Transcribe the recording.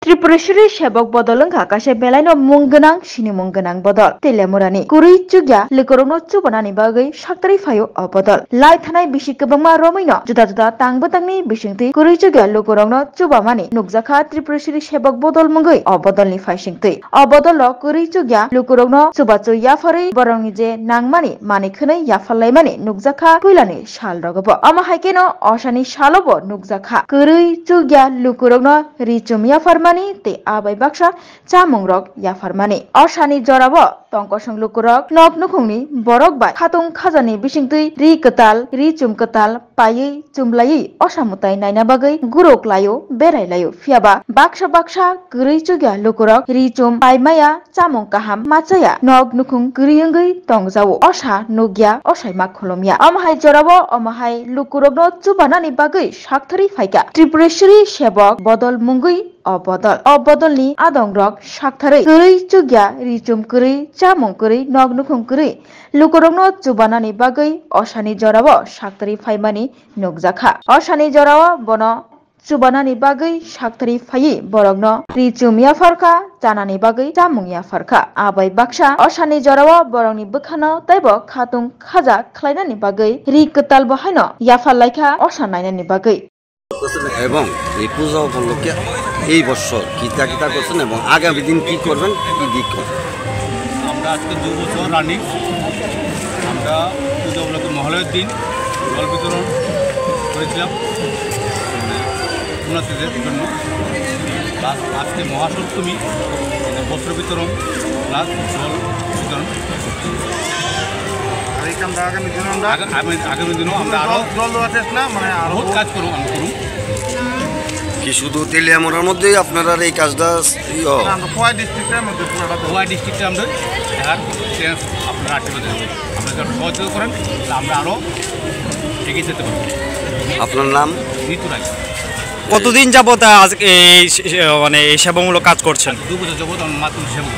Tripureshwari Shabak Bodolong Kakashe Belano Munganang Shini Munganang Bodol Telemurani Kuri Chugya Likorono Chubanani Bagai Shaktari Fayo Obodol Lai Thanai Bishikabama Romino Juda Tangbotangni Bishingti Kuri Chugya Likorono Chubamani Nukzaka Tripureshwari Shabak Bodol Mungai Obodolni Faishingti Obodolo Kuri Chugya Likorono Chubachu Yafari Borongije Nangmani Mani Khunai Yafalaimani Nukzaka Puilani Shal Rogobo Ama Haikeno Oshani Shalobo Nukzaka Kuri Chugya Likorono Richum Yafarmani te abai baksa chamung rok yafarmani oshani jorabo tongkosong lukurok nok nukhungni borok bai khatung khajani bisingtui ri katal ri chum katal payei chumlai osamutai naina bagai gurok layo berai layo fiaba baksa gurui chugya lukurok ri chum paimaya chamung kaham machaya nok nukhung guriyengai tongjawo osha nugya osaima kholomya amhai jorabo amhai lukurok no chubanani bagai sakthari phaika Tripureshwari Shabak Bodol Mungui Obodolni adongrok sakthari gurui chugya richum gurui chamung gurui nog nukhung gurui lukurokno chubanani bagai osani jorabo sakthari phaimani nukjakha osani jorabo bono chubanani bagai sakthari phai borokno richum yafarka janani bagai chamung yafarka abai baksa osani jorabo borokni bukhano taibo khatung khaja khlainani bagai ri katal bahaino yafalaika osanainani bagai এবং এই পূজা উপলক্ষে এই বছর কিতা করছেন এবং আগামী দিন কি করবেন কি দিক আমরা আজকে 2 বছর রানিং আমরা পূজা উপলক্ষে মহালয়ের দিন জল বিতরণ করেছিলাম উন্নতিদের জন্য আজকে মহাসপ্তমী বস্ত্র বিতরণ প্লাস জল বিতরণ আগামী দিনও আমরা আরো বহুত কাজ করব কি শুধু তেলিয়ামুড়ার মধ্যেই আপনারা এই কাজটা খোয়াই ডিস্ট্রিক্টে আমরা দেখার চ্যান্স আপনারা আশীর্বাদ দেবেন আপনারা যখন সহযোগিতা করেন আমরা আরও এগিয়ে যেতে পারবো। আপনার নাম? ঋতু রায়। কতদিন যাবত আজকে মানে এই সেবামূলক কাজ করছেন? 2 বছর যাবত আমরা মাতৃ সেবা